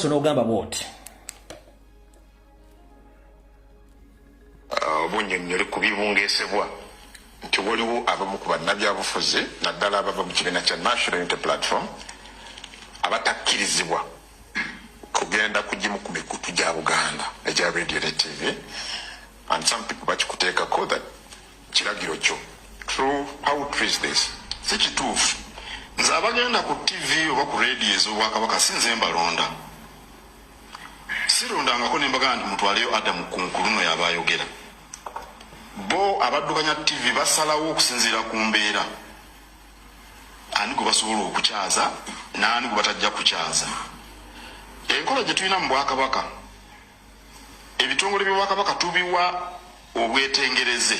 maaso n'ogamba bw'oti obunnyonnyole ku bibungeesebwa nti waliwo abamu ku bannabyabufuzi naddala abava mu kibiina kya National Unity Platform abatakkirizibwa kugenda kugimu ku mikutu gya Buganda egya radio ne TV, and some people bakikuteekako that kiragiro kyo. True, how true is this? Si kituufu. Nze abagenda ku TV oba ku radio ez'Obwakabaka sinze mbalonda. Sirondangako ne mbagamba nti mutwaleyo Adamu Kunkuluno y'abayogera. Bo abaddukanya TV basalawo okusinziira ku mbeera. Ani gwe basobola okukyaza n'ani gwe batajja kukyaza. Enkola gye tulina mu Bwakabaka, ebitongole by'Obwakabaka tubiwa obwetengereze.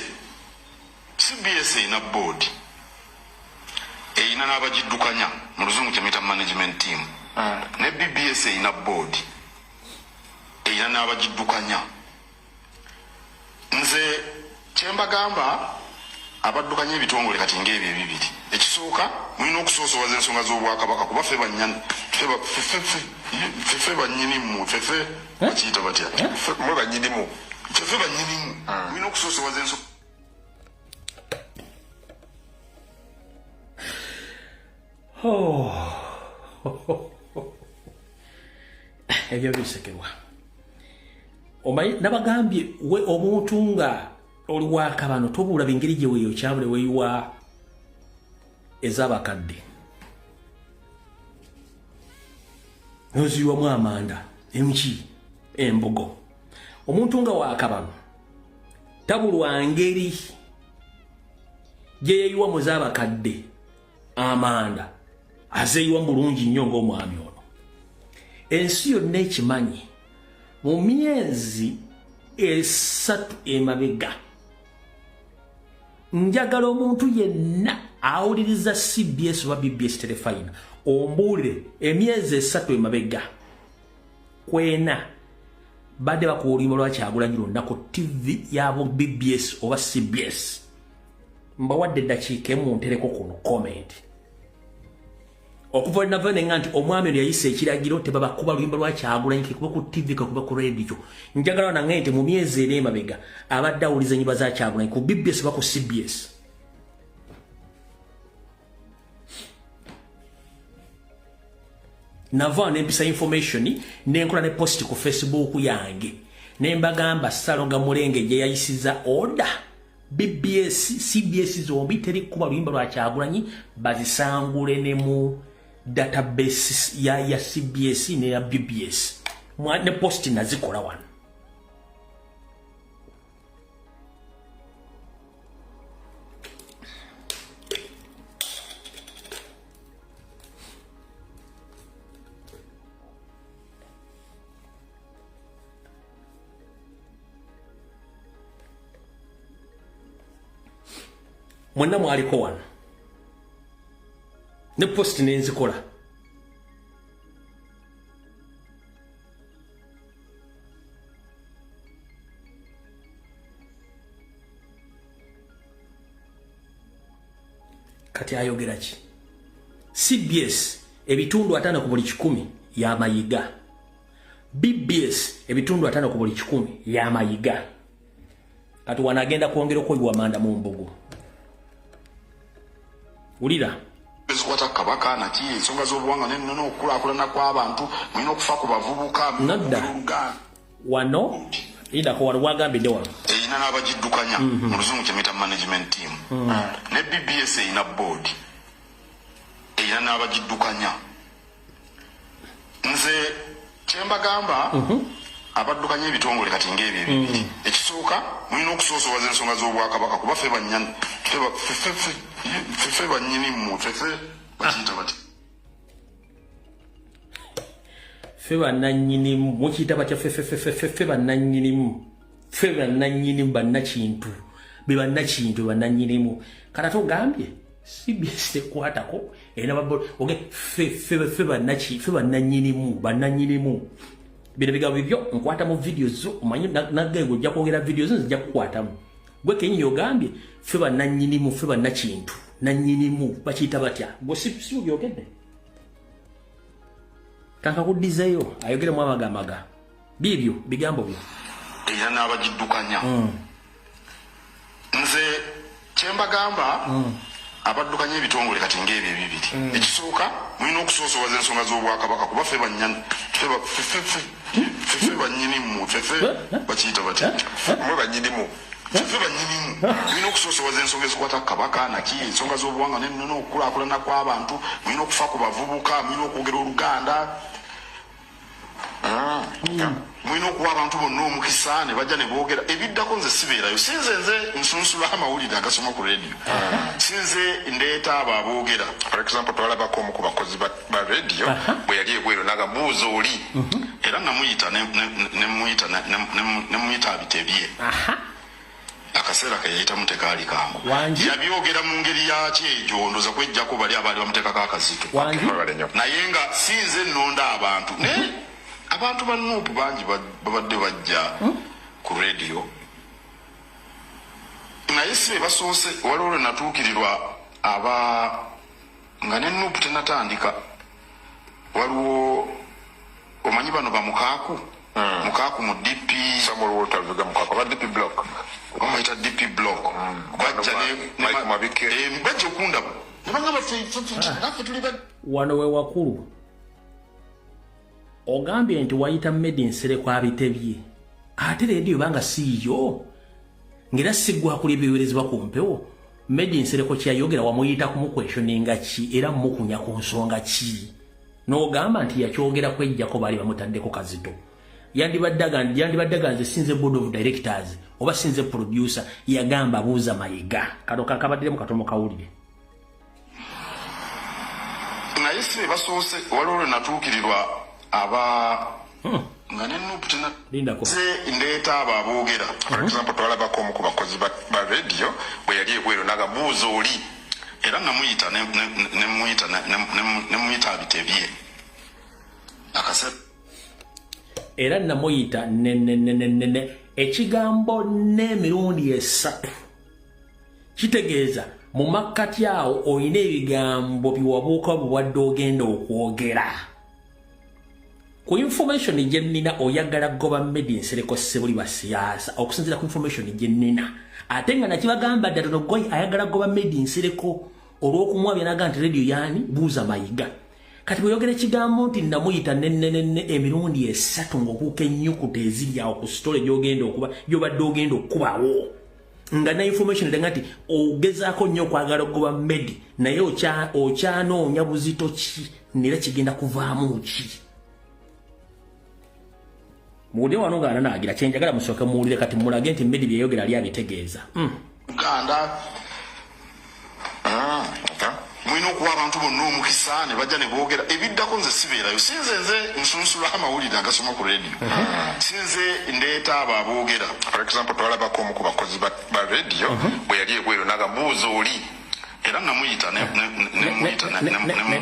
CBS erina board, erina n'abagiddukanya mu luzungu kyemuyita management team, ne BBS erina board, erina n'abagiddukanya. Nze kyembagamba abaddukanya ebitongole kati ng'ebyo ebibiri. Ekisooka mulina okusoosowaza ensonga z'Obwakabaka kuba ffe bannyini mmwe ffe bakiyita batya Mwe bannyinimu. ffe bannyinimu mulina okusoosowaza ensonga. ebyo bisekerwa omanyi nabagambye we omuntu nga oli wakabano tobuula bingeri gye weeyo kyabule weeyiwa ez'abakadde noziyiwamu amanda emki embogo. Omuntu nga wakabano tabulwa ngeri gye yeeyiwa mu z'abakadde amanda azeeyiwa bulungi nnyo ng'omwami ono. Ensi yonna ekimanyi mu myezi 3 emabega njagala omuntu yenna awuliriza CBS oba BBS telefayina ombuulire emyezi 3 emabega kwena badde bakuwa oluyimba lwa Kyagulanyi lwonna ku TV yabo BBS oba CBS. Mbawadde eddakiika emu ntereko kuno comment okuva navane nganti omwami ono yayise ekiragiro tebabakuba luyimba lwa Kyagulanyi kikuba ku TV kakuba ku radio. Njagala nange nti mu myezi 4 emabega abadde awuliza ennyimba za Kyagulanyi ku BBS oba ku CBS. Nava nempisa information nenkola ne post ku Facebook yange nembagamba Salonga Mulenge gye yayisiza order BBS CBS zombi teri kuba luyimba lwa Kyagulanyi bazisangule ne mu database ya CBS ne ya BBS ne post nazikola wano. Mwenna mwaliko wano ne post nenzikola. Kati ayogera ki? CBS ebitundu 5 ku buli 100 ya mayiga. BBS ebitundu 5 ku buli 100 ya mayiga. Kati wanagenda kwongera okuyiwa manda mu mbugu. Ulira ezikwata kabaka naki ensonga z'obuwanga n'ennono okukulaakulana kw'abantu mulina okufa ku bavubuka nadda wano idako wano wagambidde wano erina n'abagiddukanya mu luzungu kyemuyita management team, ne BBS erina board, erina n'abagiddukanya. Nze kyembagamba abaddukanya ebitongole kati ng'ebyo ebibiri. Ekisooka mulina okusoosowaza ensonga z'Obwakabaka kuba ffe bannyini ffe bannyinimu ffe bakiyita bati ffe bannannyinimu mukiyita batya ffe bannannyinimu ffe bannannyinimu bannakintu be bannakintu bannannyinimu. Kata togambye CBS tekwatako erina babbo oge ffe bannannyinimu bannannyinimu. Bino bigambo bibyo nkwata mu video zo omanyi nagego ojja kwogera video zo nzija kukwatamu gwe kenyi yogambye ffe bannannyinimu ffe bannakintu nannyinimu bakiyita batya gwe si byogedde Kankakudizeyo ayogere mu amagamaga. Bibyo bigambo byo. Era n'abagiddukanya. Nze kyembagamba abaddukanya ebitongole kati ng'ebyo ebibiri. Ekisooka mulina okusoosowaza ensonga z'Obwakabaka kuba ffe bannyinimu ffe bakiyita bati mwe bannyinimu ffe bannyinimu mulina okusoosowaza ensonga ezikwata Kabaka naki ensonga z'obuwangwa n'ennono okukulaakulana kw'abantu mulina okufa ku bavubuka mulina okwogera Oluganda mulina okuwa abantu bonna omukisa ne bajja ne boogera ebiddako nze sibeerayo sinze nze nsunsula amawulire agasoma ku radio sinze ndeeta abo aboogera for example twalabako omu ku bakozi ba radio bwe yali ebweru n'agabuuza oli era namuyita nemuyita abitebye akaseera ke yayitamu tekaali kangu yabyogera mu ngeri yakyo egyo ndoza kwejjako bali abaali bamuteekako akazito naye nga sinze nnonda abantu abantu ba Nuupu bangi babadde bajja ku radio naye si be basoose waliwo lwe natuukirirwa nga ne Nuupu tenatandika waliwo omanyi bano ba Mukaaku mu DP Samuel Walter Viga Mukaaku ba DP block bayita DP block bajja okundaba ne bagamba ffe tuli wano we wakulu ogambye nti wayita Medi Nsereko abitebye ate radio banga siiyo ngera siggwakula ebiweerezebwa ku mpewo Medi Nsereko kyayogera wamuyita kumukweshoninga ki era mukunya ku nsonga ki n'ogamba nti yakyogera kwejjako baali bamutaddeko kazito yandibadde ganze sinze board of directors oba sinze producer yagamba buuza Mayiga kano kakabadire mu katono kawulire naye si be basoose waliwo lwe natuukirirwa nga ne Nuupu ndeeta abo aboogera for example twalabako omu ku bakozi ba radio bwe yali ebweru n'agabuuza oli era namuyita nemuyita abitebye akaseera era namuyita ekigambo n'emirundi esatu kitegeeza mu makkati awo oyina ebigambo biwabuuka bubwadde ogenda okwogera ku information jennina oyagala goba Medi Nsereko sebuli ba siyaasa okusinzira ku information jennina ate nga nakibagamba ddala Nogoyi ayagala goba Medi Nsereko olw'okumwabya naga nti radio yani buuza Mayiga kati bweyogera ekigambo nti namuyita emirundi esatu ng'okuuka ennyukuta eziri awo ku sitole gy'obadde ogenda okubawo nga na information eraga nti ogezaako nnyo okwagala goba Medi naye okyanoonya buzito ki nera kigenda kuvaamu ki muwulire wano nga ananaagira kyenjagala musooke muwulire kati mulage nti Medi byeyogera ali abitegeeza Uganda mulina okuwa abantu bonna omukisa ne bajja ne boogera ebiddako nze sibeerayo sinze nze nsunsula amawulire agasoma ku radio sinze ndeeta abo aboogera for example twalabako omu ku bakozi ba radio bwe yali ebweru n'agabuuza oli era namuyita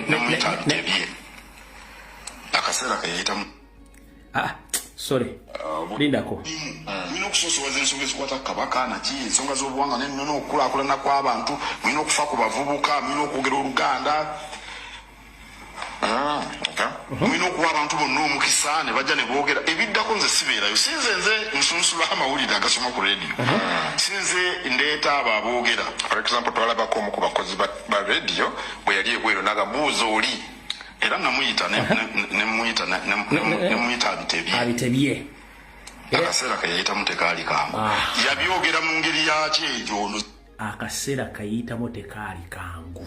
nemuyita abitebye akaseera ke yayitamu sorry lindako mulina okusoosowaza ensonga ezikwata Kabaka naki ensonga z'obuwangwa n'ennono okukulaakulana kw'abantu mulina okufa ku bavubuka mulina okwogera Oluganda mulina okuwa abantu bonna omukisa ne bajja ne boogera ebiddako nze sibeerayo sinze nze nsunsula amawulire agasoma ku radio sinze ndeeta abo aboogera for example twalabako omu ku bakozi ba radio bwe yali ebweru n'agabuuza oli era namuyita nemuyita abitebye akaseera ke yayitamu tekaali kangu yabyogera mu ngeri yakyo egyo akaseera kayitamu tekaali kangu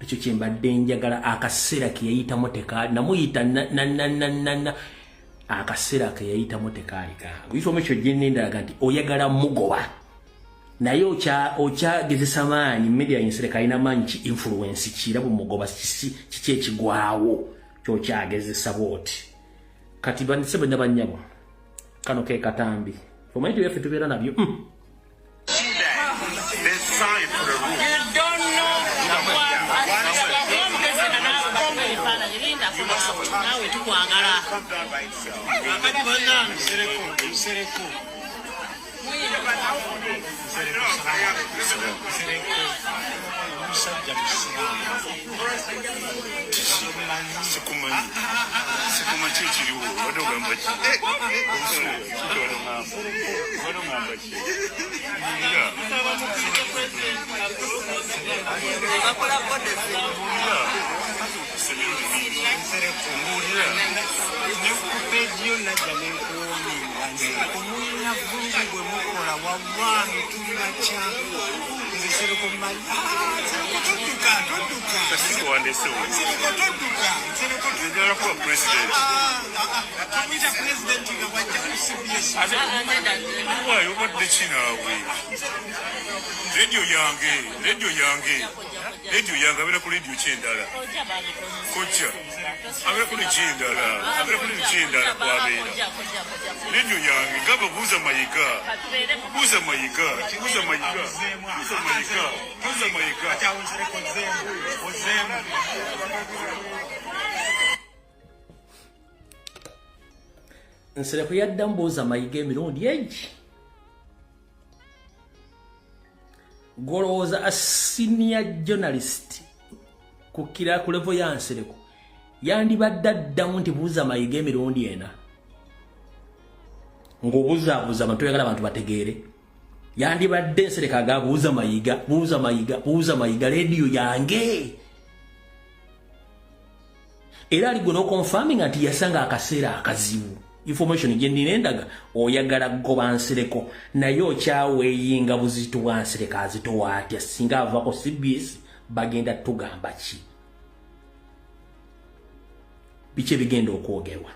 ekyo kyembadde njagala akaseera ke yayitamu tekaali namuyita akaseera ke yayitamu tekaali kangu isomo ekyo gyennendalaga nti oyagala mugoba naye okyagezesa maanyi Media Nsereko alina maanyi ki influence kira bumugoba kiki ekigwawo kyokyagezesa bwoti kati bandisebe nabanyabo kano ke katambi omanyi tuyaffe tubeera nabyo Radio Yange. Radio Yange abera ku radio chendala. Kocha. Abera ku chendala. Abera ku chendala kwa abera. Radio Yange gaba buza mayika. Buza mayika. Buza mayika. Buza mayika. Buza mayika. Nsere kuyadda mbuuza mayiga emirundi egi. Golowooza a senior journalist kukira ku level ya Nsereko yandibadde addamu nti buuza mayiga emirundi ena ng'obuzaabuza abantu oyagala abantu bategeere yandibadde Nsereko aga buuza mayiga radio yange era ali gwe confirming ati yasanga akaseera akazibu information gye ndaga oyagala goba Nsereko naye okyaweeyinga buzito bwa Nsereko azitowa atya singa avako CBS bagenda tugamba ki biche bigenda okwogerwa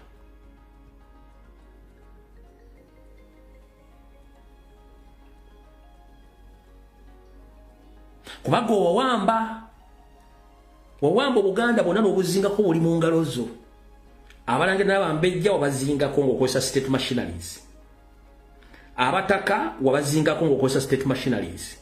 kubago wawamba Buganda bonna n'obuzingako buli mu ngalo zo abalange n'abambejja wabazingako ng'okozesa state machineries abataka wabazingako ng'okozesa state machineries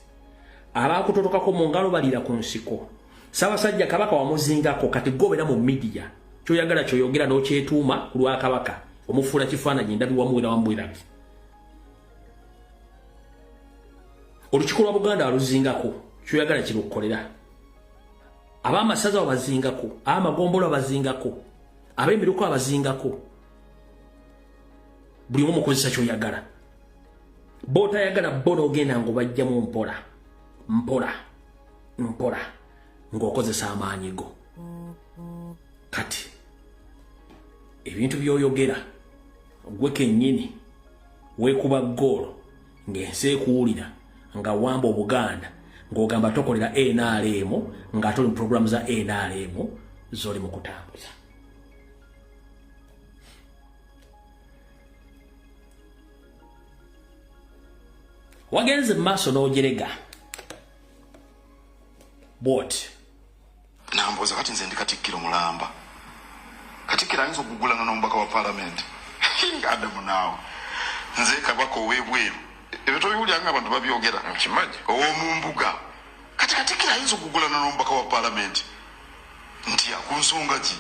abakutotokako mu ngalo balira ku nsiko Ssaabasajja Kabaka wamuzingako kati gobera mu media kyoyagala kyoyogera n'okyetuuma ku lwa Kabaka omufuula kifaananyi ndabi wamuwera wambwiraki olukiiko lwa Buganda waluzingako kyoyagala kirukolera ab'amasaza wabazingako ab'amagombolo wabazingako ab'emiruko abazingako buli omu mukozesa kyoyagala b'otayagala bo n'ogenda ng'obajjamu mpola ng'okozesa amaanyi go kati ebintu by'oyogera gwe kennyini weekuba ggoolo ng'ensi ekuwulira nga wamba Obuganda ng'ogamba tokolera NRM nga toli mu programu za NRM z'oli mu kutambuza wagenze maaso n'ogerega bwoti namboza kati nze ndi Katikkiro mulamba Katikkiro ayinza okugulana n'omubaka wa parliament Adamu naawe nze Kabaka ow'ebweru ebyo tobiwulyanga abantu babyogera nkimanyi ow'omu mbuga kati Katikkiro ayinza okugulana n'omubaka wa parliament nti ku nsonga ki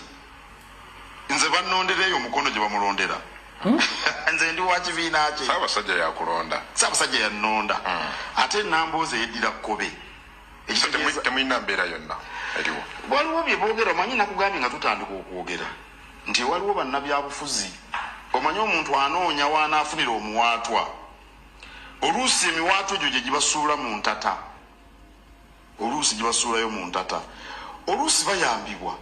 nze bannondereyo omukono gye bamulondera nze ndi wa kibiina kye Ssaabasajja yakulonda Ssaabasajja yannonda ate Nambooze yeddira Kkobe temulina mbeera yonna eriwo waliwo bye boogera omanyi nakugambye nga tutandika okwogera nti waliwo bannabyabufuzi omanyi omuntu anoonya waanaafunira omuwaatwa oluusi emiwaatwa egyo gye gibasuula mu ntata oluusi gibasuulayo mu ntata oluusi bayambibwa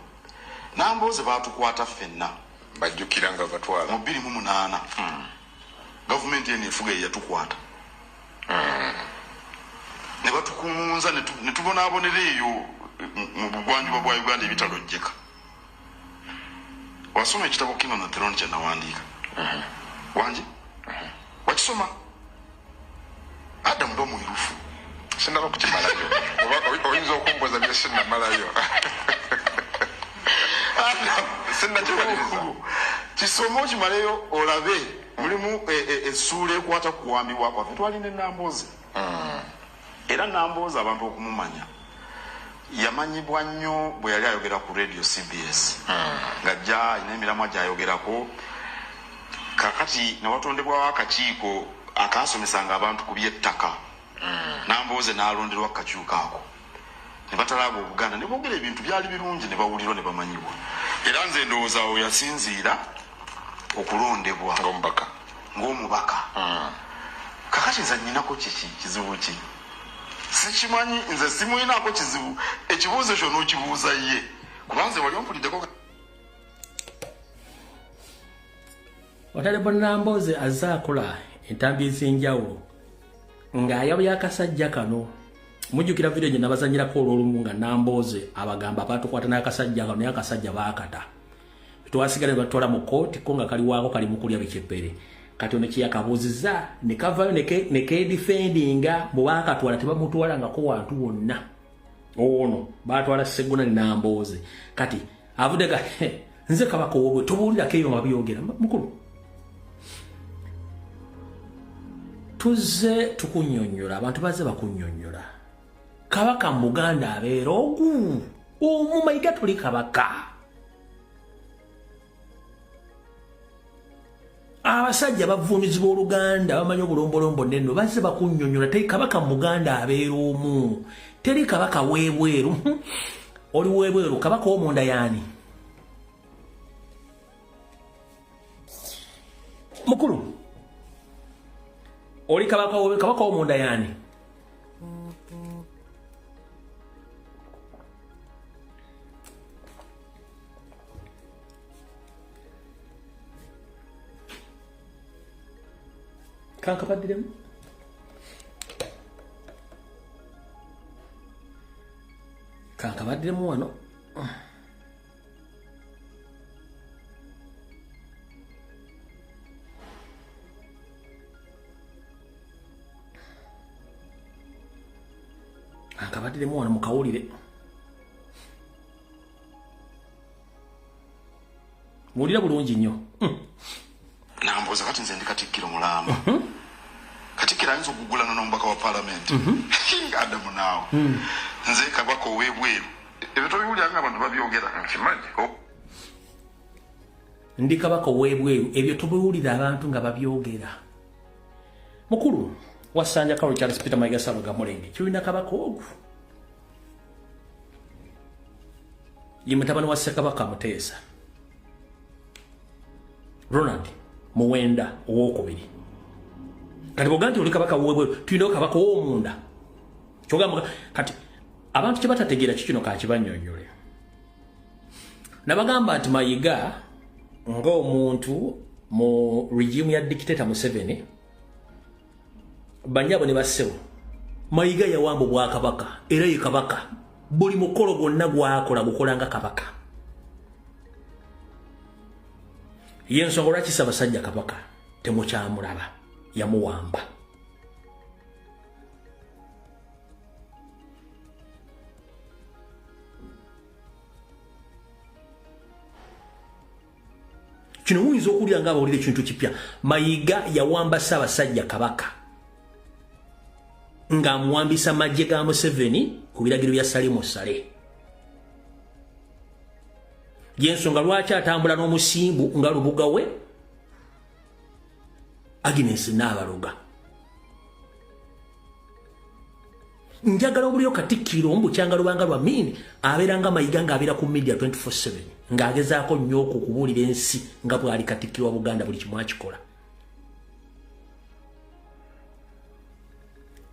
Nambooze baatukwata ffenna bajjukira nga batwala mu 2008 gavumenti eno efuga eyatukwata ne batukunza ne tubonaabonera eyo mu bugwanjuba bwa Uganda ebitalojjeka wasoma ekitabo King on the Throne kye nawandiika wangi wakisoma Adamu ndo mwirufu sinaba kukimalayo oba oyinza okumboza bye sinnamalayo kisomo kimaleyo olabe mulimu essuula ekwata kuwambibwa kwaffe twalina Nambooze era Nambooze abantu okumumanya yamanyibwa nnyo bwe yali ayogera ku radio CBS ng'ajja ina emiramwa gy'ayogerako kakati ne watondebwawo akakiiko akasomesanga abantu ku byettaka Nambooze n'alonderwa kakyuka ako ne batalaba Obuganda ne boogera ebintu byali birungi ne bawulirwa ne bamanyibwa era nze ndowooza awo yasinziira okulondebwa ng'omubaka kakati nze nnyinako kizibu ki sikimanyi nze simuyinako kizibu ekibuuzo ekyo n'okibuuza ye kuba nze wali ompuliddeko Honorable Nambooze azaakola entambi ez'enjawulo ng'ayabya akasajja kano mujjukira video gye nabazanyirako olw'olumu nga Nambooze abagamba abatukwata n'akasajja kano naye akasajja baakata twasigala ne batwala mu kooti ko nga kali waako kali mu kulya bikyepere kati ono kye yakabuuzizza ne kavayo ne keedifendinga bwe baakatwala tebamutwalangako wantu wonna ono baatwala Sseggona ne Nambooze kati avudde nze Kabaka ow'obwe tobuulirako ebyo nga byogera mukulu tuzze tukunnyonnyola abantu bazze bakunnyonnyola Kabaka mu Buganda abeera ogu omu Mayiga tuli Kabaka abasajja bavuunizi b'Oluganda bamanyi obulombolombo nenno bazze bakunnyonnyola teri Kabaka mu Buganda abeera omu teri Kabaka w'ebweru oli w'ebweru Kabaka w'omunda yaani mukulu oli Kabaka w'omunda yaani kankabaddiremu wano kankabaddiremu wano mukawulire muwulira bulungi nnyo Nambooze kati nze ndi Katikkiro mulamba Katikkiro ayinza okugulana n'omubaka wa paalamenti Adamu naawe nze Kabaka ow'ebweru ebyo tobiwulira ng'abantu babyogera nkimanyi ndi Kabaka ow'ebweru ebyo tobiwulira abantu nga babyogera mukulu wasanja Carol Charles Peter Mayiga Ssaabagabo Mulenge kirina Kabaka ogu ye mutabani wa Ssekabaka Muteesa Ronald Muwenda ow'okubiri kati bw'ogamba nti oli Kabaka w'ebweru tulinawo Kabaka ow'omunda kyogamba kati abantu kye batategeera kikino kakibannyonnyole nabagamba nti Mayiga ng'omuntu mu regimu ya dictator Museveni banyabo ne bassewo Mayiga yawamba Obwakabaka era ye Kabaka buli mukolo gwonna gwakola gukolanga Kabaka yensonga lwaki Ssaabasajja Kabaka temukyamulaba yamuwamba kino muyinza okuwulira nga abawulira ekintu kipya Mayiga yawamba Ssaabasajja Kabaka ng'amuwambisa magye ga Museveni ku biragiro bya Salimu Sale yensonga lwaki atambula n'omusimbu nga lubuga we Agnes Nabaloga njagala obuliro Katikkiro mbukyanga lubanga lwa mini abeera nga Mayiga ng'abeera ku media 24/7 ng'agezaako nnyo okubuulira ensi nga bw'ali Katikkiro wa Buganda buli kimu akikola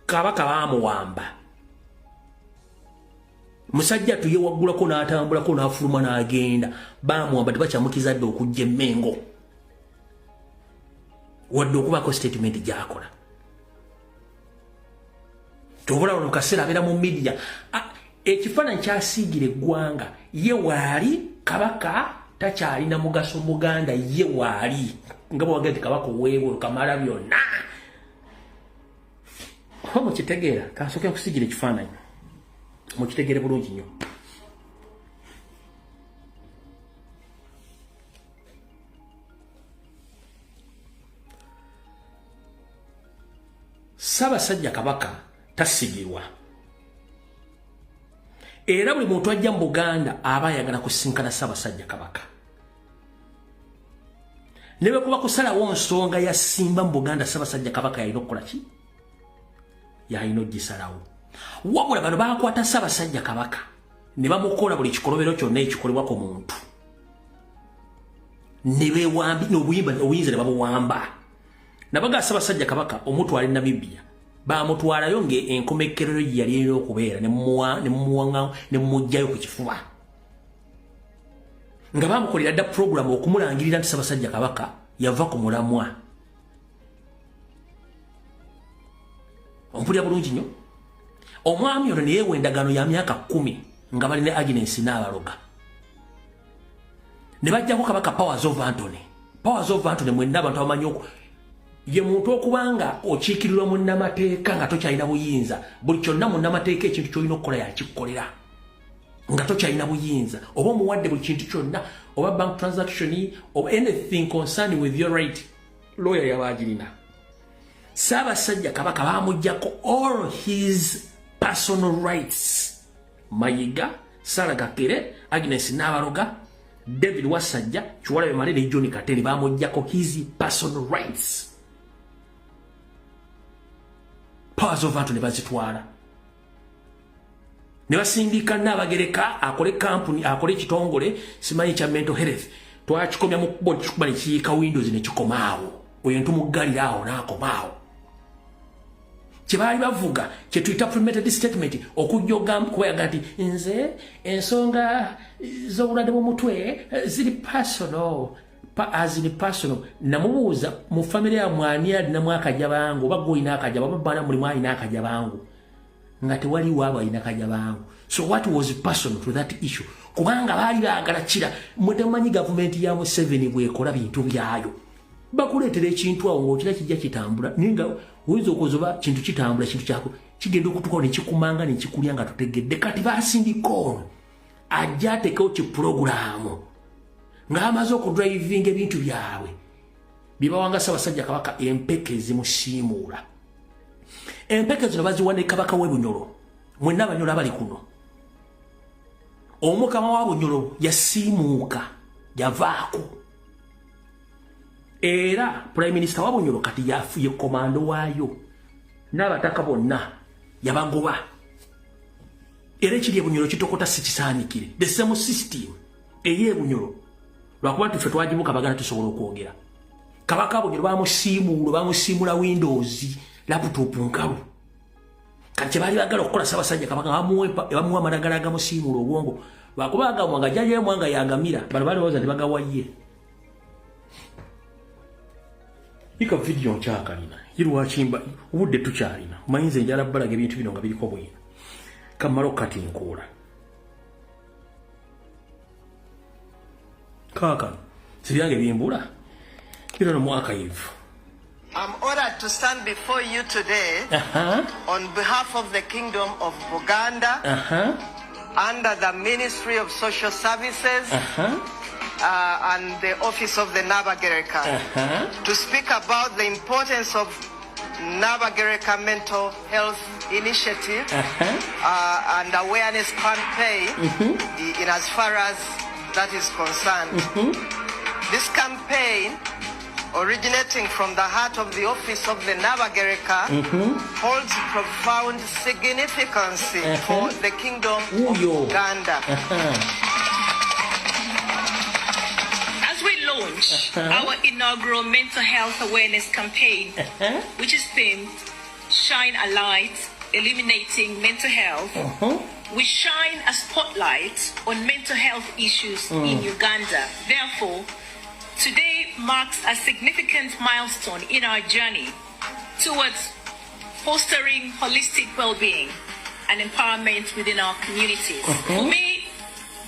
Kabaka baamuwamba musajja tuye waggulako n'atambulako n'afuluma n'agenda baamuwamba tebakyamukizadde okujja Emmengo wadde okubaako statement gy'akola tobula wano kaseera abeera mu media ekifaananyi kyasiigira eggwanga ye waali Kabaka takyalina mugaso Muganda ye waali nga bwewagenda nti Kabaka ow'ebweru kamala byonna mukitegeera kansooke nkusigira ekifaananyi mukitegeere bulungi nnyo Ssaabasajja Kabaka tasigirwa era buli muntu ajja mu Buganda aba ayagala kusinkana Ssaabasajja Kabaka nebe kuba kusalawo nsonga ya Simba mu Buganda Ssaabasajja Kabaka yalina okukola ki yalina ogisalawo wabula bano bakwata Ssaabasajja Kabaka ne bamukola buli kikolobero kyonna ekikolebwa ku muntu ne bewambi n'obuyinza ne babuwamba nabaga Ssaabasajja Kabaka omutwala e Namibia bamutwalayo ng'enkomekerero gye yali erina okubeera ne mumugjayo ku kifuba nga bamukolera dda program okumulangirira nti Ssaabasajja Kabaka yava ku mulamwa ompulira bulungi nnyo omwami ono neyeewa endagaano ya myaka 10 nga bali ne Agnes Nabaloga ne bajjako Kabaka Powers of Anthony mwenna abantu bamanyi ye muntu okubanga okiikirirwa munnamateeka nga tokyalina buyinza buli kyonna munnamateeka ekintu kyolina okukola yakikkolera nga tokyalina buyinza oba omuwadde buli kintu kyonna oba bank transaction or anything concerning with your right lawyer yabagirina Ssaabasajja Kabaka bamuggyako all his personal rights Mayiga Sarah Gakere Agnes Nabaloga David Wasajja Kiwalabe Malere ne John Katende bamuggyako his personal rights Powers of Anthony bazitwala ne basindika Nabagereka akole company akole kitongole simanyi kya mental health twakikomya mu bodi kikubali kiyika Windows ne kikomaawo oyo ntumugalirawo n'akomaawo kyebali bavuga kye tuyita premeditated statement okujjoga kubayaga nti nze ensonga z'obulwadde bw'omutwe ziri personal namubuuza mu family ya mwani alinamu akajabangu oba gwolina akajaba oba bana mulimu alina akajabangu nga tewaliwo abo alina akajabangu so what was personal to that issue kubanga baali baagala kira mutemanyi gavumenti ya Museveni bwekola bintu byayo bakuleetera ekintu awo ng'okira kijja kitambula ninga oyinza okuzoba kintu kitambula kintu kyako kigenda okutukawo ne kikumanga ne kikulya nga totegedde kati basindika ono ajja ateekawo kipulogulaamu ng'amaze okudrivinga ebintu byabwe bibawanga Ssaabasajja Kabaka empeke ezimusiimuula empeke zino baziwa ne Kabaka w'e Bunyoro mwenna Abanyoro abali kuno omukama wa Bunyoro yasiimuuka yavaako era Prime Minister wa Bunyoro kati yafuye komando waayo n'abataka bonna yabagoba era ekiri e Bunyoro kitokota si kisaanikire the same system ey'e Bunyoro lwakuba tufe twagibuka bagana tusobola okwogera Kabaka Bunyoro bamusiimula Windows laptop nkalu kati bali bagala okukola Ssaabasajja Kabaka bamuwa amalagala agamusiimula obwongo lwakuba agamwanga jjaje mwanga yagamira bano balowooza ne bagawaye ika video nchakalina yirwachimba obudde tukyalina mayinza enjala balaga ebintu bino nga biriko bwino kamalo kati nkola kaka sibyange bimbula bino no mwaka yivu. I'm honored to stand before you today on behalf of the Kingdom of Buganda under the Ministry of Social Services and the Office of the Nabagereka to speak about the importance of Nabagereka Mental Health Initiative and awareness campaign in as far as that is concerned. This campaign, originating from the heart of the Office of the Nabagereka, holds profound significance for the Kingdom of Uganda. As we launch our inaugural mental health awareness campaign, which is themed Shine a Light, Eliminating Mental Health, we shine a spotlight on mental health issues in Uganda. Therefore, today marks a significant milestone in our journey towards fostering holistic well-being and empowerment within our communities. For me,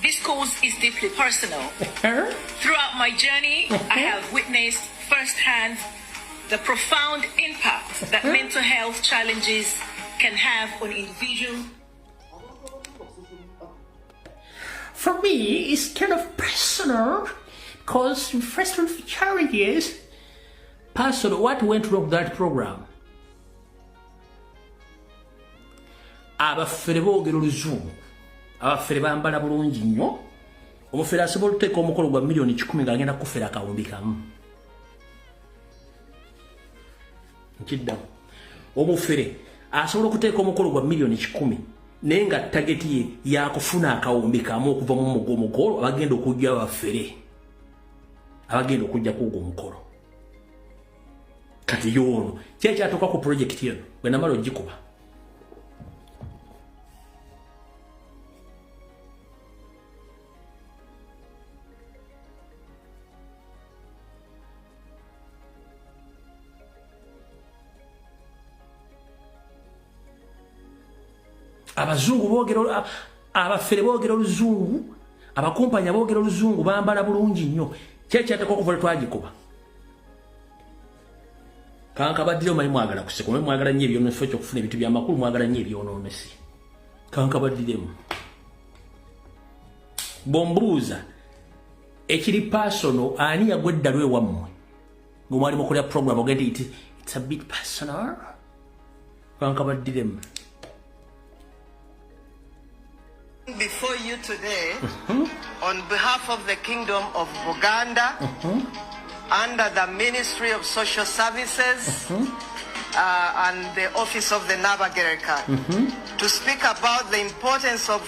this cause is deeply personal. Throughout my journey, I have witnessed firsthand the profound impact that mental health challenges can have on individuals. For me, it's kind of personal. Because first of the challenges, personal, what went wrong with that program? Abafere boogera oluzungu, abafere bambala bulungi nnyo, omufere asobola okuteeka omukolo gwa $1,000,000 ng'agenda kufera akawumbi kamu. nkiddamu omufere asobola okuteeka omukolo gwa milioni 10 naye nga tageti ye yakufuna akawumbi kamu okuva mu mugolo abagenda okujja bafere abagenda okujja kugo omukolo kati yono kyekyatuuka ku projekiti eno bwe namala ogikuba abazungu boogera abafere boogera oluzungu abakumpanya boogera oluzungu bambala bulungi nnyo kyekyateeka okuva twagikuba kanka baddire omanyi mwagala kuseka omanyi mwagala nnyo ebyonooneso kyokufuna ebintu byamakulu mwagala nnyo ebyonoonesi kanka baddiremu bombuuza ekiri personal ani yagwa eddalo ewammwe ng'omwali mukolera program ogende it's a bit personal kanka baddiremu before you today on behalf of the Kingdom of Buganda under the Ministry of Social Services and the Office of the Nabagereka to speak about the importance of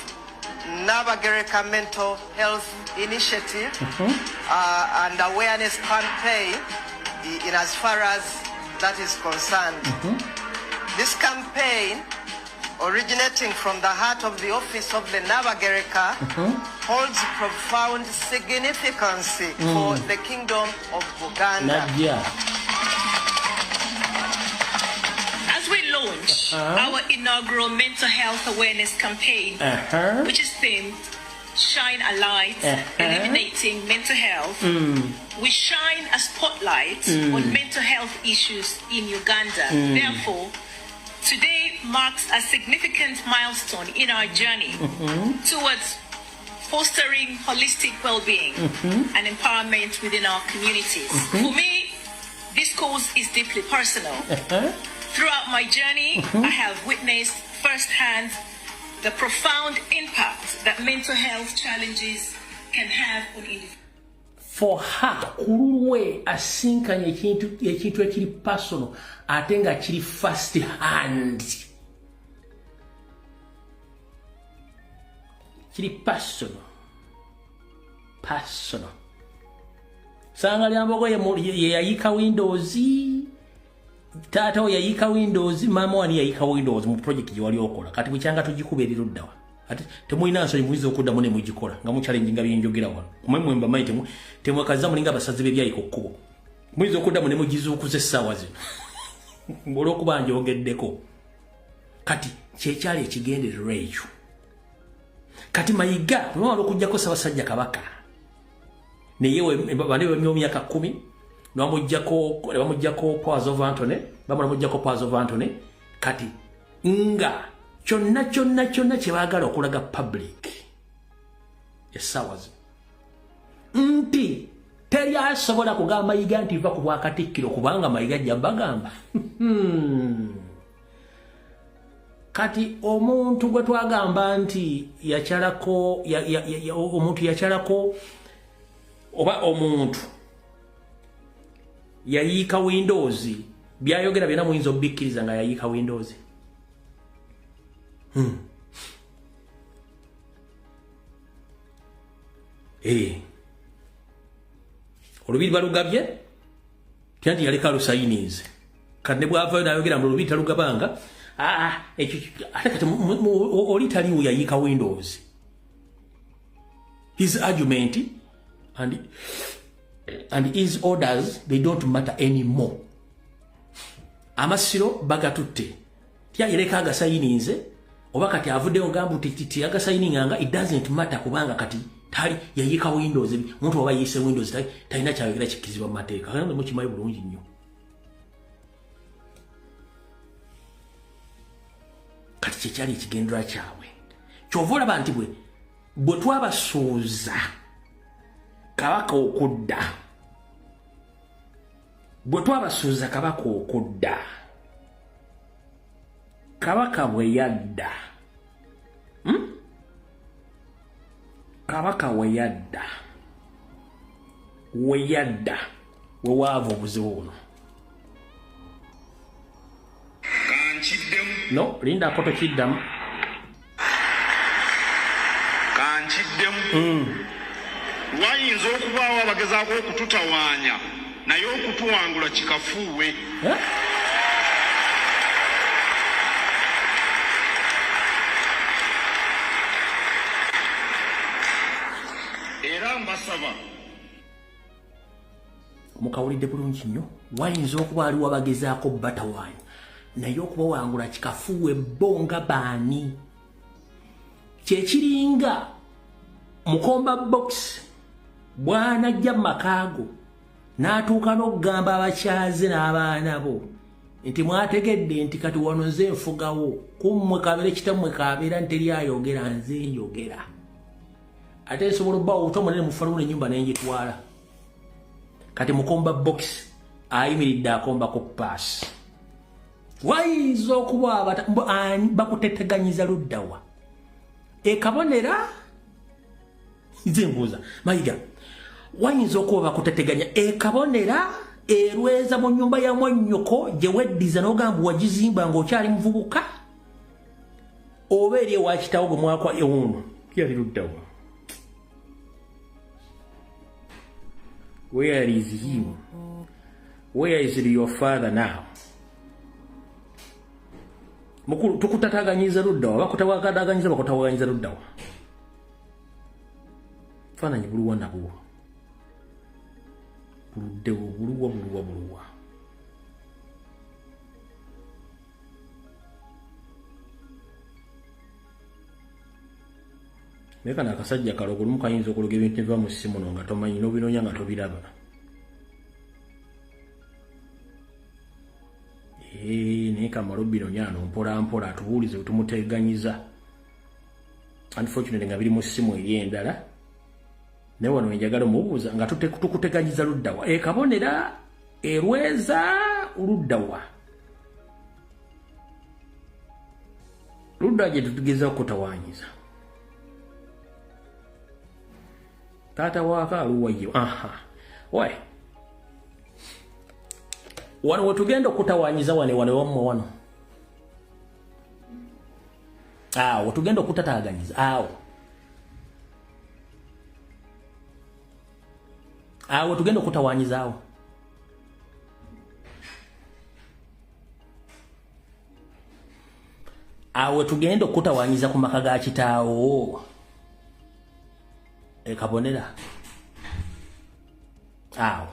Nabagereka Mental Health Initiative and awareness campaign in as far as that is concerned. This campaign originating from the heart of the office of the Nabagereka holds profound significance for the Kingdom of Buganda. As we launch our inaugural mental health awareness campaign, which is themed Shine a Light, Eliminating Mental Health, we shine a spotlight on mental health issues in Uganda. Therefore, today marks a significant milestone in our journey towards fostering holistic well-being and empowerment within our communities. For me, this cause is deeply personal. Throughout my journey, I have witnessed firsthand the profound impact that mental health challenges can have on individuals. For her, kululwe asinkanye ekintu ekiri personal ate nga kiri first hand. Kiri personal. Sanga lyambogo ye yayika Windows. Tata yayika Windows, mama wani yayika Windows mu project gye wali okola. Kati bukyanga tugikuberera oddawa. Ati temuyina nsonyi muizo okudda mune mugikola nga mu challenge nga byenjogera wano. Kumwe mba maite temwakaza mulinga abasazi bebyayiko kkubo. Muizo okudda mune mugizuukuze essaawa zino. Olw'okuba njogeddeko. Kati kyekyali ekigendererwa ekyo. Kati Mayiga bw'amala okujjako Ssaabasajja Kabaka naye bane bamya myaka 10 bamujjako Powers of Anthony Powers of Anthony kati nga kyonna kye baagala okulaga public essaawa zino nti teri asobola kugamba Mayiga nti va ku Bwakatikkiro kubanga Mayiga ajja bagamba kati omuntu gwe twagamba nti yakyalako omuntu yakyalako oba omuntu yayiika Windows byayogera byonna muyinza obikkiriza nga yayiika Windows olubiri balugabye tyanti yaleka lusayinize kati ne bwavayo nayogera mu lubiri talugabanga ate kati oli taliwo yayiika Windows. His argument and his orders, they don't matter anymore. Amasiro bagatutte tyayireka agasayininze oba kati avuddeyo ngamba titi agasayininga it doesn't matter kubanga kati tali yayiika Windows omuntu oba yise Windows talina kyayogera kikkizibwa mu mateeka kandi mukimanyi bulungi nnyo. Kati kyekyali ekigendera kyabwe kyova olaba nti bwe twabasuuza Kabaka okudda Kabaka bwe yadda we waavu obuzibu buno No, linda apoto kiddamu. Kankiddemu. Wayinza okubaawo abagezaako okututawaanya naye okutuwangula kikafuuwe. Era mbasaba mukawulidde bulungi nnyo, wayinza okuba aliwo abagezaako batawaanya naye okubawangula kikafuuwe bo nga baani. Kyekiringa Mukomba Box bw'anajja mu makaago n'atuuka n'okugamba abakyaze n'abaana bo nti mwategedde nti kati wano nze nfugawo, kummwe kabeere kitammwe kabeera nteri ayogera nze njogera. Ate nsobola obbaawo obuto munene mufalumu n'ennyumba n'engitwala. Kati Mukomba Box ayimiridde akombako paasi. Wayinza okuba bakuteteganyiza luddawa. Ekabonera nze mbuuza Mayiga, wayinza okuba bakuteteganya ekabonera erweza mu nnyumba ya mwannyoko gye weddiza n'ogamba wagizimba ng'okyali muvubuka, oba eri ewa kitaawo gwe mwakwa ewuno yali luddawa? Where is him? Where is your father now? Mukulu tukutataganyiza luddawa, bakutawagadanyiza bakutawaganyiza luddawa. Faananyi buluwa na buluwa. Buluddewo buluwa. Meka nakasajja kalogo lumu kayinza okuloga ebintu ebiva mu ssimu no nga tomanyi n'obinoonya nga tobiraba. Naye kamala obinoonya no mpola atubuulize bwe tumuteganyiza. Unfortunately nga biri mu ssimu eri endala. Naye wano enjagala omubuuza nga tukuteganyiza luddawa. Ekabonera erweza luddawa. Luddawa gye tutugeza okutawaanyiza. Tata waka aluwayo. Why? Wano wetugenda okutawaanyiza wane wamwe wano. Wetugenda okutataaganyiza awo. Wetugenda okutawaanyiza awo. Wetugenda okutawaanyiza ku maka ga kitaawo. Ekabonera awo.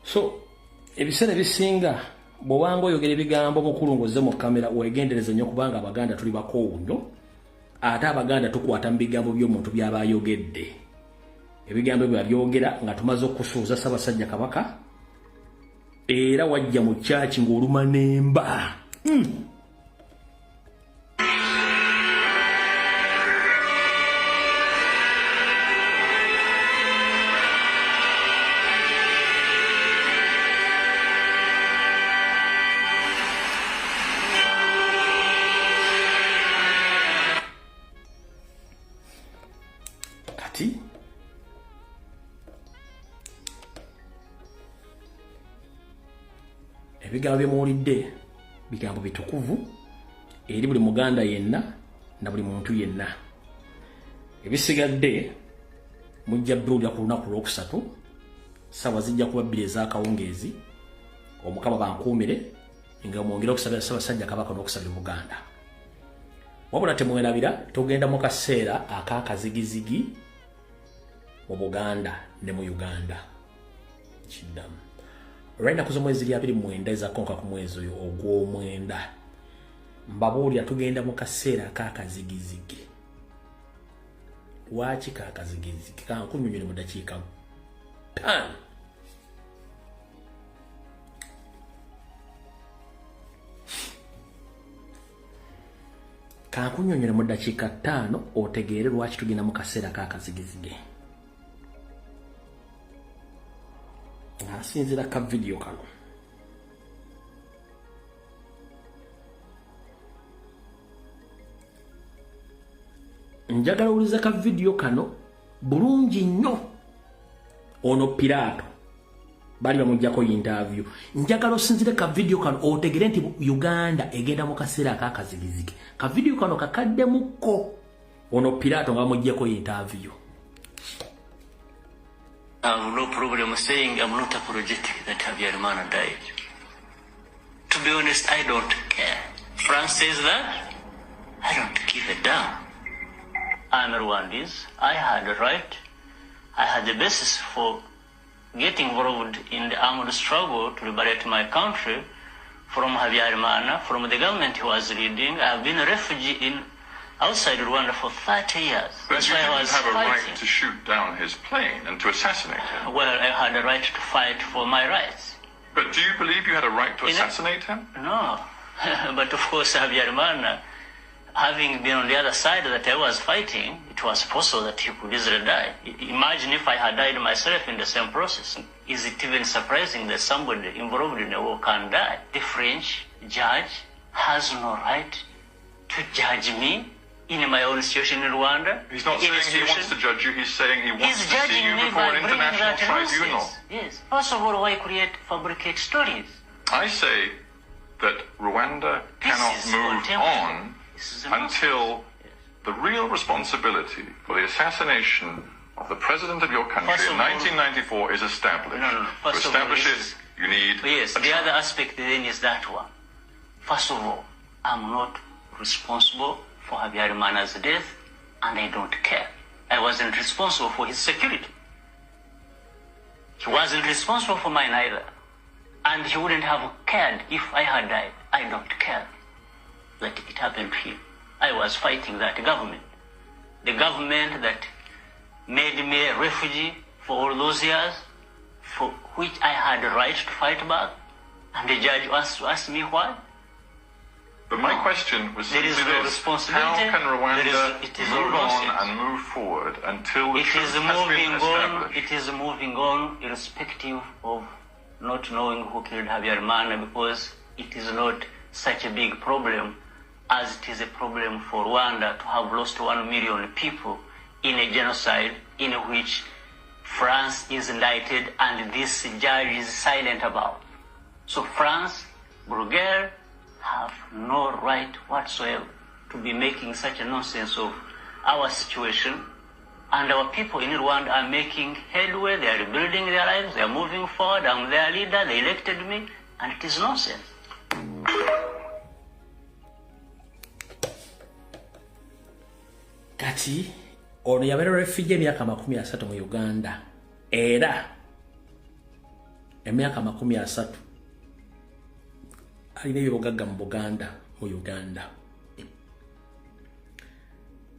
So ebiseera ebisinga bw'obanga oyogera ebigambo mukulu ng'ozze mu kamera weegendereze nnyo kubanga Abaganda tuli bakoowu nnyo, ate Abaganda tukwata mu bigambo by'omuntu by'aba ayogedde. Ebigambo bye byogera nga tumaze okusuuza Ssaabasajja Kabaka era wajja mu kyaki ng'oluma n'emba. Kati ebigambo bye muwulidde bigambo bitukuvu eri buli Muganda yenna na buli muntu yenna. Ebisigadde mujja biwulira ku lunaku lwokusatu, ssaawa zijja kuba 2 ez'akawungeezi. Omukama bankuumire nga mwongera okusabira Ssaabasajja Kabaka n'okusabira Buganda. Wabula temwerabira tugenda mu kaseera ak'akazigizigi mu Buganda ne mu Uganda. Kiddamu olw'ennaku z'omwezi 29 ezakonka ku mwezi oyo ogw'omwenda, mbabuulira tugenda mu kaseera ak'akazigizigi. Lwaki kaakazigizigi? Kankunnyonnyole mu ddakiika 5. Kankunnyonnyole mu ddakiika 5 otegeere lwaki tugenda mu kaseera ak'akazigizigi. Asinzira ka video kano. njagala uliza ka video kano bulungi nnyo ono Pilato bali bamujjako interview njagala osinzire ka video kano otegere nti Uganda egenda mu kaseera akakazigizigi ka video kano kakadde muko ono Pilato nga bamujjako interview. I have no problem saying I'm not apologetic that Habyarimana died. To be honest, I don't care. France says that. I don't give a damn. I'm Rwandese. I had a right. I had the basis for getting involved in the armed struggle to liberate my country from Habyarimana, from the government he was leading. I have been a refugee outside Rwanda for 30 years. But you didn't have a right to shoot down his plane and to assassinate him. Well, I had a right to fight for my rights. But do you believe you had a right to assassinate him? No. But of course, Habyarimana, having been on the other side that I was fighting, it was possible that he could easily die. Imagine if I had died myself in the same process. Is it even surprising that somebody involved in a war can die? The French judge has no right to judge me in my own situation in Rwanda. He's not saying he wants to judge you, he's saying he wants to see you me before by an bringing international that tribunal. nonsense. Yes. First of all, why fabricate stories? I say that Rwanda cannot is move on This is until the real responsibility for the assassination of the president of your country First in of all- 1994 is established. No. To First of all, establish this it, you need Yes, a the trial. other aspect then is that one. First of all, I'm not responsible for Habyarimana's death, and I don't care. I wasn't responsible for his security. He wasn't responsible for mine either. And he wouldn't have cared if I had died. I don't care that it happened to him. I was fighting that government. The government that made me a refugee for all those years, for which I had a right to fight back. And the judge wants to ask me why. But my question was There is simply no this: responsibility. how can Rwanda It is move all on nonsense. and move forward until the It truth is has been moving on. established? It is moving on, irrespective of not knowing who killed Habyarimana, because it is not such a big problem as it is a problem for Rwanda to have lost 1 million people in a genocide in which France is indicted and this judge is silent about. So France, Bruegel, have no right whatsoever to be making such a nonsense of our situation. And our people in Rwanda are making headway, they are rebuilding their lives, they are moving forward, I'm their leader, they elected me, and it is nonsense. Kati ono yabeera refugee emyaka 30 mu Uganda era emyaka 30 alina ebyobugagga mu Uganda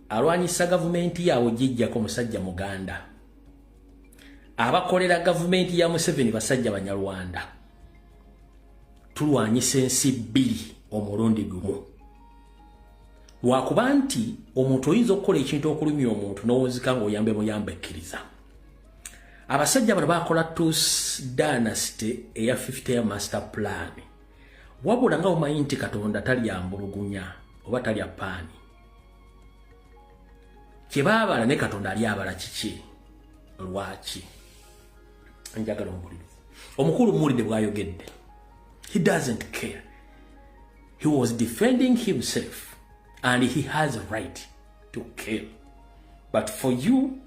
alwanyisa gavumenti yaabwe gijjako musajja Muganda abakolera gavumenti ya Museveni basajja Banyarwanda tulwanyisa ensi bbiri omulundi gumu lwakuba nti omuntu oyinza okukola ekintu okulumya omuntu n'owozika ng'oyambe muyambe ekkiriza abasajja bano bakola Tus Dynasty eya 50 master plan wabula nga omanyi nti Katonda talyambulugunya oba talya paani kyebaabala ne Katonda alyabala kiki lwaki njagala omubulizi omukulu muwulidde bw'ayogedde he doesn't care he was defending himself and he has a right to kill. But for you,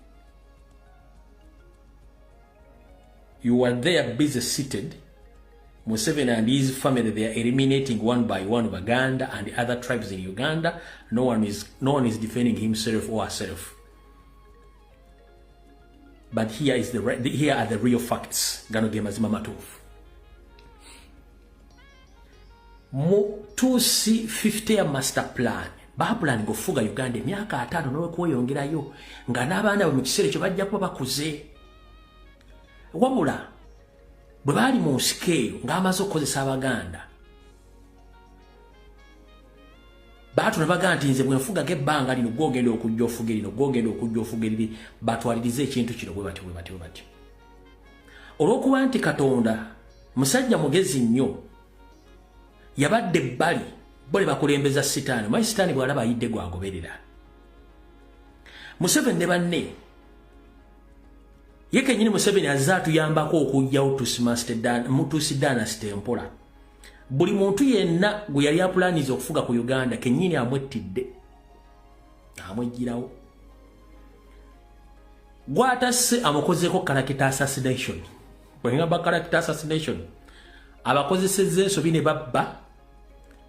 you are there busy seated. Museveni and his family, they are eliminating one by one Baganda and the other tribes in Uganda. No one is defending himself or herself. But here are the real facts. Gano ge mazima matuufu. Mu 2C50 master plan. Bapulani gofuga Uganda emyaka 5 n'okweyongerayo nga n'abaana mu kiseera ekyo bajja kuba bakuze wabula bwe baali mu nsiko eyo ng'amaze okukozesa Abaganda baatuna bagamba nti nze bwe nfugaga ebbanga lino gwogenda okujja ofuga lino gwogenda okujja ofuga liri batwalirize ekintu kino bwe batyo olw'okuba nti Katonda musajja mugezi nnyo yabadde ebbali bole bakulembeza sitaani mayi sitaani bw'alaba ayidde gwagoberera Museveni ne banne yeke nyini Museveni azatu yambako okujja Mutusi dynasty empola buli muntu yenna gwe yali aplanize okufuga ku Uganda kenyini amwettidde amwejjirawo gwatase amukozeko character assassination bwengamba character assassination abakozesezza ensobi ne babba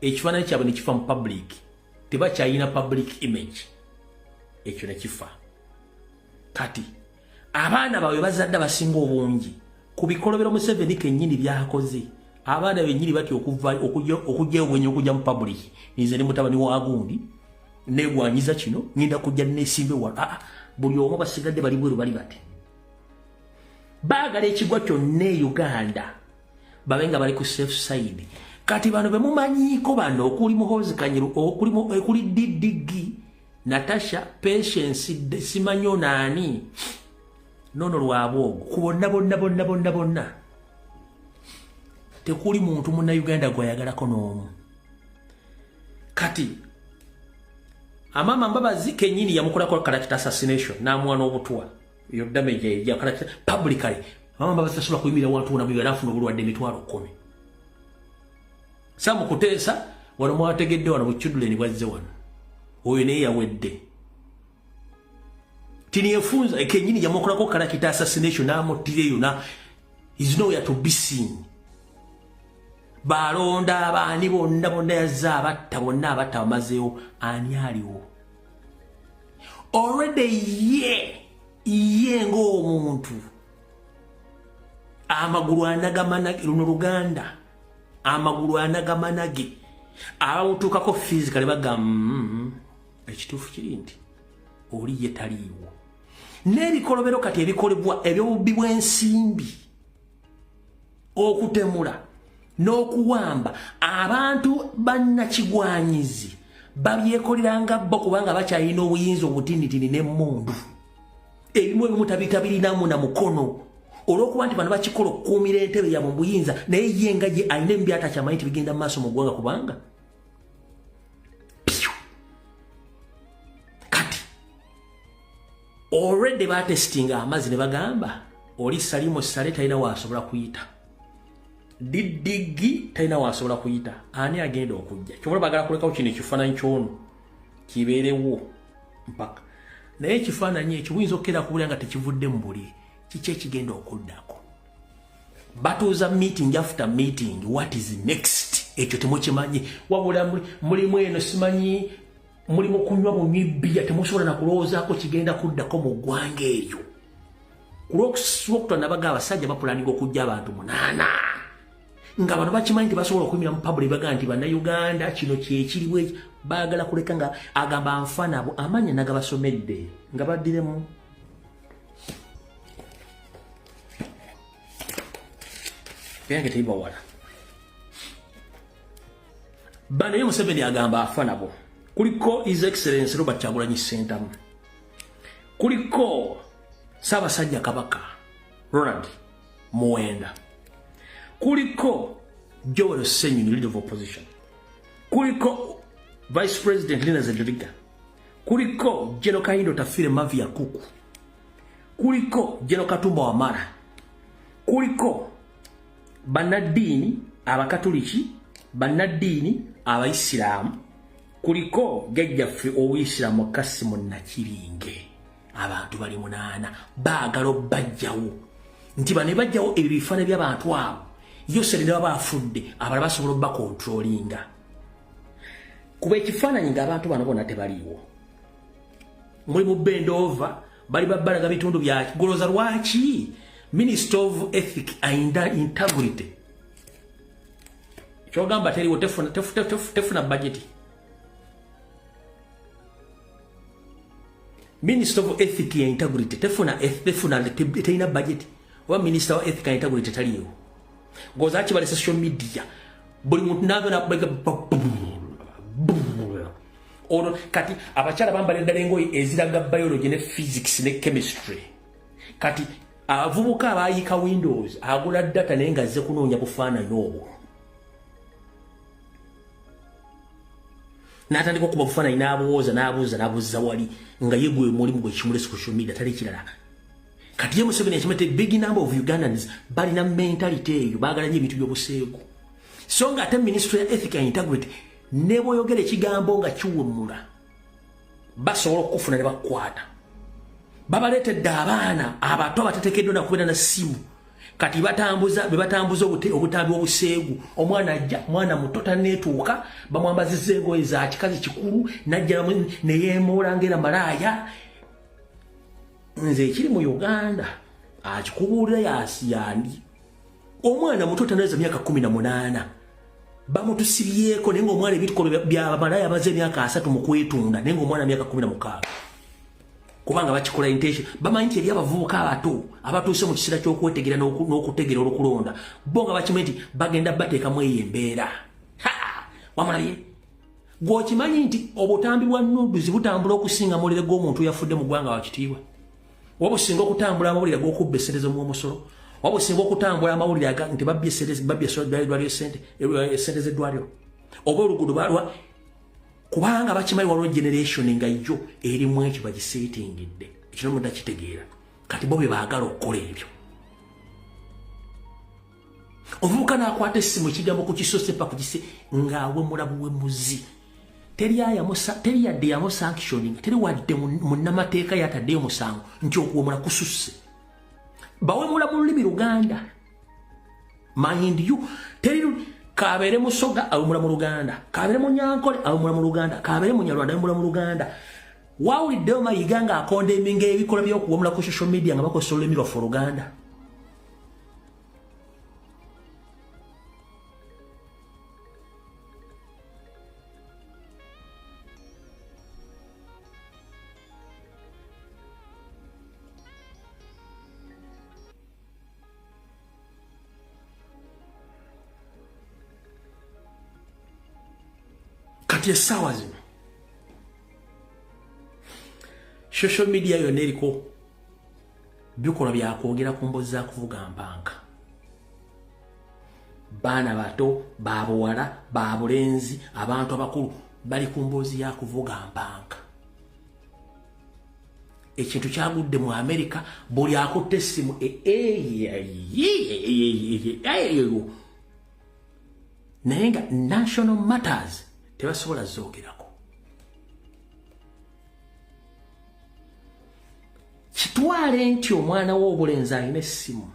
ekifaananyi kyabwe ne kifa mu public tebakyayina public image ekyo ne kifa kati abaana bawe bazadde basinga obungi ku bikolobero Museveni kennyini byakoze abaana bennyini bati okujja obwenyi okujja mu public nize ne mutabani wa gundi negwanyiza kino ngenda kujja nesimbe wala buli omu basigadde bali bweru bali bati baagala ekigwa kyonna Uganda babenga bali ku safe side kati bano bemumanyiiko bano okuli Muhoozi Kanyero okuli Didigi Natasha Patience simanyo nani nono lwabwogo kubonna bonna tekuli muntu munna Uganda gwayagalako n'omu kati amama Mbabazi kenyini yamukolako character assassination namwana obutwa yo damage ya character publicly mama Mbabazi tasobola kuyimira wantu na bibera afuna obulwadde emitwalo 10 samu kuteesa wano mwategedde wano buchuduleni bwazze wano oyo ne yawedde tini yefunza kenyini yamukolako character assassination namutireyo na is nowhere to be seen balonda abani bonna yazza abatta bonna abatta bamazeewo ani aliwo already ye ng'omuntu amagulu anagamanage luno Luganda amagulu anagamanage abamutuukako physically bagamba ekituufu kiri nti oli ye taliiwo n'ebikolobero kati ebikolebwa ebyobubbi bw'ensimbi okutemula n'okuwamba abantu bannakigwanyizi babyekoleranga bo kubanga bakyalina obuyinza obutinitini n'emmundu ebimu ebimu tabitabirinamu na mukono olw'okuba nti bano bakikola okukuumira entebe yabwe mu buyinza naye ye nga gye alina ebimu by'atakyamanyi tibigenda mu maaso mu ggwanga kubanga kati already batestinga amazzi ne bagamba oli Salimu Sale talina waasobola kuyita Didigi talina waasobola kuyita ani agenda okujja kyobola bagala kulekawo kino ekifaananyi ky'ono kibeerewo mpaka naye ekifaananyi ekyo buyinza okukera kubulira nga tekivudde mu buli kiki ekigenda okuddako batuuza meeting after meeting what is next ekyo temukimanyi wabula mulimu eno simanyi mulimu kunywa bunywi bbiya temusobola nakulowoozaako kigenda kuddako mu ggwanga eryo kulw'okusuba nabaga abasajja bapulaninga okujja abantu 8 nga bano bakimanyi tebasobola okuyimira mu public baga nti bannayuganda kino kyekiriwo baagala kuleka nga agamba nfanabo amanya nagabasomedde nga baddiremu yange tebawala bano ye Museveni agamba afanabo kuliko His Excellency Robert Kyagulanyi Ssentamu kuliko Ssaabasajja Kabaka Ronald Muwenda kuliko Joel Ssenyonyi leader of opposition kuliko Vice President Lina Zedriga kuliko General Kayindo Tafire Mavia Kuku kuliko General Katumba Wamala kuliko bannaddiini abakatoliki bannaddiini abaisiraamu kuliko jjajjaffe ow'Isiraamu Kasimu Nakiringe abantu bali 8 baagala obbajjawo nti bano bajjawo ebyo bifaananyi by'abantu abo yose ne baba afudde abalala basobola obbakontrolinga kuba ekifaananyi ng'abantu bano bonna tebaliiwo muli mu bendova bali babbalaga bitundu bya goloza lwaki Minister of Ethics and Integrity kyogamba teriwo tefuna budget Minister of Ethics and Integrity tefuna terina budget wa Minister of Ethics and Integrity taliyo goza kibale social media buli muntu nazo na ono kati abakyala bambale ddala engoye eziraga biology ne physics ne chemistry kati avubuka abayika Windows agula data naye nga azze kunoonya bufaananyi obwo n'atandika okuba bufaananyi n'abuuza wali nga ye gwe mulimu gwe kimulesi ku social media tali kirala. Kati ye Museveni akimete big number of Ugandans balina mentality eyo baagala nnyo ebintu by'obuseegu. So nga ate Ministry ya Ethics and Integrity ne bw'oyogera ekigambo nga kiwummula basobola okukufuna ne bakukwata. Babaleetedde abaana abato abatetekeddwa na kubeera na simu kati batambuza obutambi obuseegu. Omwana ajja mwana muto tanneetuuka bamwambazizza engoye za kikazi kikulu najja ne yeemoola ng'era malaaya. Nze ekiri mu Uganda akikubuulira yandi omwana muto tanaweza myaka 18 bamutusibyeko naye ng'omwana ebituko bya malaaya amaze emyaka 3 mu kwetunda naye ng'omwana myaka 16 kubanga bakikola intention bamanyi nti eri abavubuka abato abatuuse mu kiseera ky'okwetegera n'okutegera olukulonda bo nga bakimanyi nti bagenda bateekamu eyo embeera. Wamulabye gw'okimanyi nti obutambi bwa nuduzi butambula okusinga amawulire g'omuntu yafudde mu ggwanga wakitiibwa. Wabusinga okutambula amawulire g'okubba essente z'omwomusolo. Wabusinga okutambula amawulire nti babbye sente z'eddwaliro oba oluguudo balwa kubanga bakimanyi waliwo generation nga yo erimu ekyo bagiseetingidde ekino omuntu akitegeera kati bo bye baagala okukola ebyo. Ovubuka n'akwata essimu ekigambo ku kisosepa ku kise ng'awe mulabu w'emmuzi teri yadde yamu sanctioning teri wadde munnamateeka yataddeyo musango nti okuwemula kususse bawemula mu lulimi Luganda. Mind you teri kabeere Musoga awemula mu Luganda, kabeere Munyankole awemula mu Luganda, kabeere Munyarwanda awemula mu Luganda. Wawuliddeyo Mayiga ng'akondeminga ebikola by'okuwemula ku social media nga bakozesa olulimi lwaffe Oluganda. Kati essaawa zino social media yonna eriko bikola byakwogera ku mbozi za kuvuga mpanka. Baana bato, babuwala, babulenzi, abantu abakulu bali ku mbozi ya kuvuga mpanka. Ekintu kyagudde mu America buli akutte essimu naye nga national matters tebasobola zoogerako. Kitwale nti omwana w'obulenzi alina essimu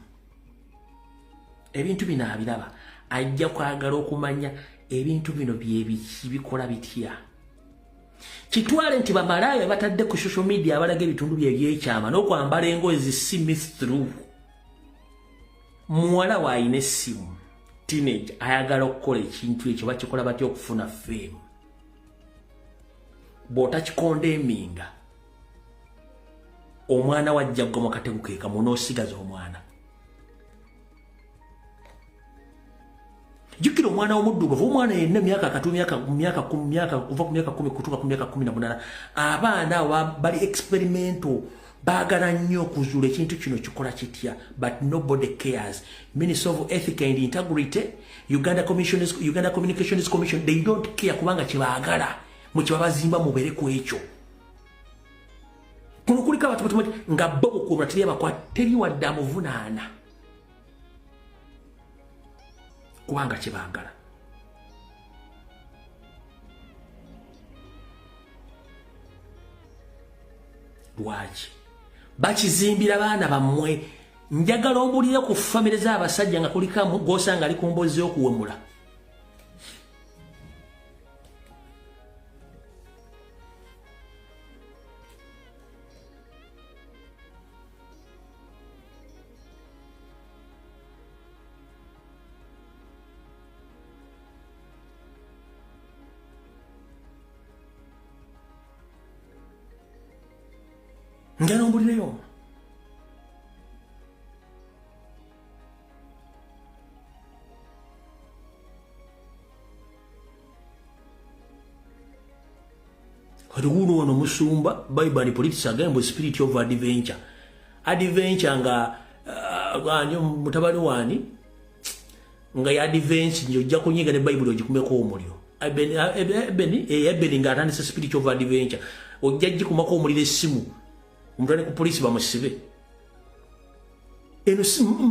ebintu bino abiraba ajja kwagala okumanya ebintu bino byebiki bikola bitya. Kitwale nti bamalaaya batadde ku social media abalaga ebitundu by'ebyekyama n'okwambala engoye zisimi through. Muwala w'alina essimu teenage ayagala okukola ekintu ekyo bakikola batya okufuna fame. Bw'otakikondeminga omwana wajja kugwa mu katego ke kamu n'osigaza omwana. Jjukira omwana w'omuddugavu omwana yenna kuva ku myaka 10 kutuuka ku myaka 18 abaana abo bali experimental baagala nnyo okuzuula ekintu kino kikola kitya but nobody cares. Minister of Ethics and Integrity, Uganda Communications Commission, they don't care kubanga kibaagala mu kibabazimba mubeere ku ekyo. Kuno kuliko abantu nga bo bukuumula teri abakwata teri wadde amuvunaana kubanga kibaagala. Lwaki bakizimbira baana bammwe? Njagala ombulire ku famire z'abasajja nga kulikamu gosanga ali ku mbozi y'okuwemula. Njagala ombulireyo. Katuguno wano musumba Bible politics agambo spirit of adventure. Adventure nga mutabani wani nga ya adventure njya kunyiga ne Bible ogikumeko omuliro. ebeni ng'atandise spiritual adventure ojja gikumako omulira essimu omutwale ku poliisi bamusibe eno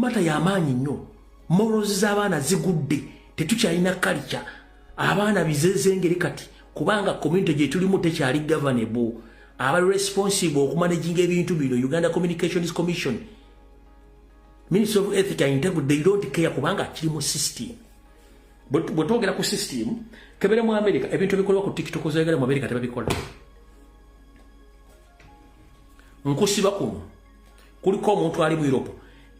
mata y'amaanyi nnyo morals z'abaana zigudde tetukyalina culture abaana bizezengeri kati kubanga community gye tulimu tekyali governable abali responsible okumanaginga ebintu bino Uganda Communications Commission Ministry of Ethics and Integrity they don't care kubanga kiri mu system bwetwogera ku system kebere mu America ebintu bikolwa ku TikTok zoyagala mu America tebabikola nkusiba kuno kuliko omuntu ali mu Europe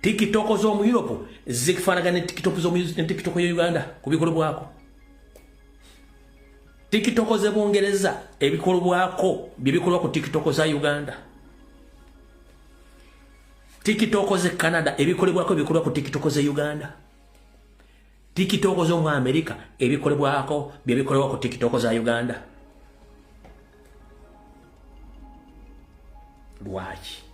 TikTok zo mu Europe zikifanagana ne TikTok zo mu TikTok ya Uganda kubikolebwako TikTok ze Bungereza ebikolebwako bibikolwa ku TikTok za Uganda TikTok ze Canada ebikolebwako bikolwa ku TikTok ze Uganda TikTok zo mu America ebikolebwako bibikolebwa ku TikTok za Uganda lwaki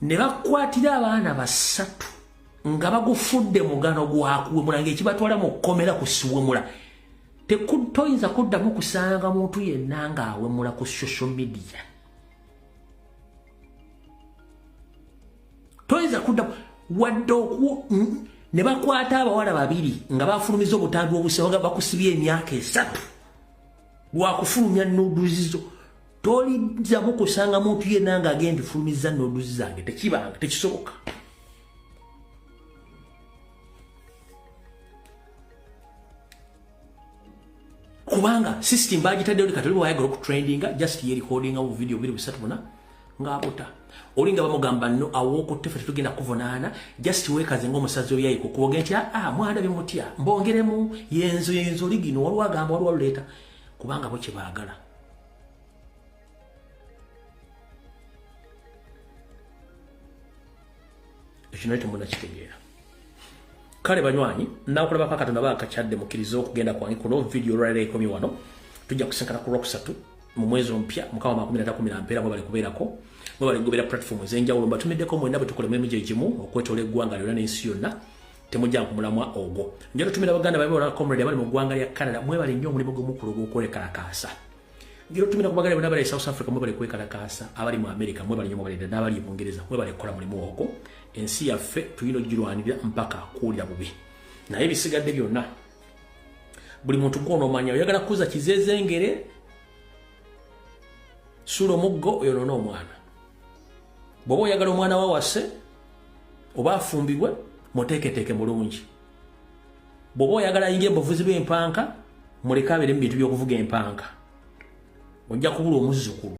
ne bakwatira abaana basatu nga bagufudde mugano gwakuwemula ng'ekibatwala mu kkomera kusiwemula toyinza kuddamu kusanga muntu yenna ng'awemula ku social media toyinza kuddamu wadde ne bakwata abawala babiri nga bafulumiza obutambi obusebaga bakusibye emyaka 3 lwakufulumya nuduzizo tolinzamu kusanga muntu yenna ng'agenda fulumiza nuduzi zange tekibanga tekisoboka kubanga system bagitadde oli katoli wayagala okutrendinga just ye recordinga mu video 2-3 ng'abota olinga bamugamba no awokutte ffe tugenda kuvunaana just wekaze ng'omusazi oyo yayiko kuboge nti mwana bimutya mbongeremu yenzo ligino waliwo agamba waliwo aluleeta kubanga bo kye baagala ekino temuna kitegeera kale banywanyi nakulaba Katonda baakakyadde mukkiriza okugenda kwange kuno video olwalero ekomi wano tujja kusinkana ku Lwokusatu mu mwezi ompya mukama 2013 mpeera bwe bali kubeerako bwe bali kubeera platform ez'enjawulo mbatumiddeko mwenna bwe tukola emirimu gyegimu okwetoola eggwanga lyonna n'ensi yonna temujja kumulamwa ogwo njalo tumira baganda babe wala comrade abali mu ggwanga lya Canada mwe bali nnyo omulimu gw'omukulu gw'okwekalakaasa njalo tumira ku baganda bonna bali South Africa mwe bali kwekalakaasa abali mu America mwe bali nnyo bali n'abali mu Bungereza mwe bali kukola mulimu ogwo ensi yaffe tuyina ogirwanirira mpaka kuwulira bubi naye bisigadde byonna buli muntu gw'onoomanya oyagala kuza kizezengere sula omuggo oyonoona omwana bw'oba oyagala omwana wawase oba afumbibwe muteeketeeke mulungi bw'oba oyagala ayinga embuvuzi b'empanka muleke abeere mu bintu by'okuvuga empanka ojja kubula omuzzukulu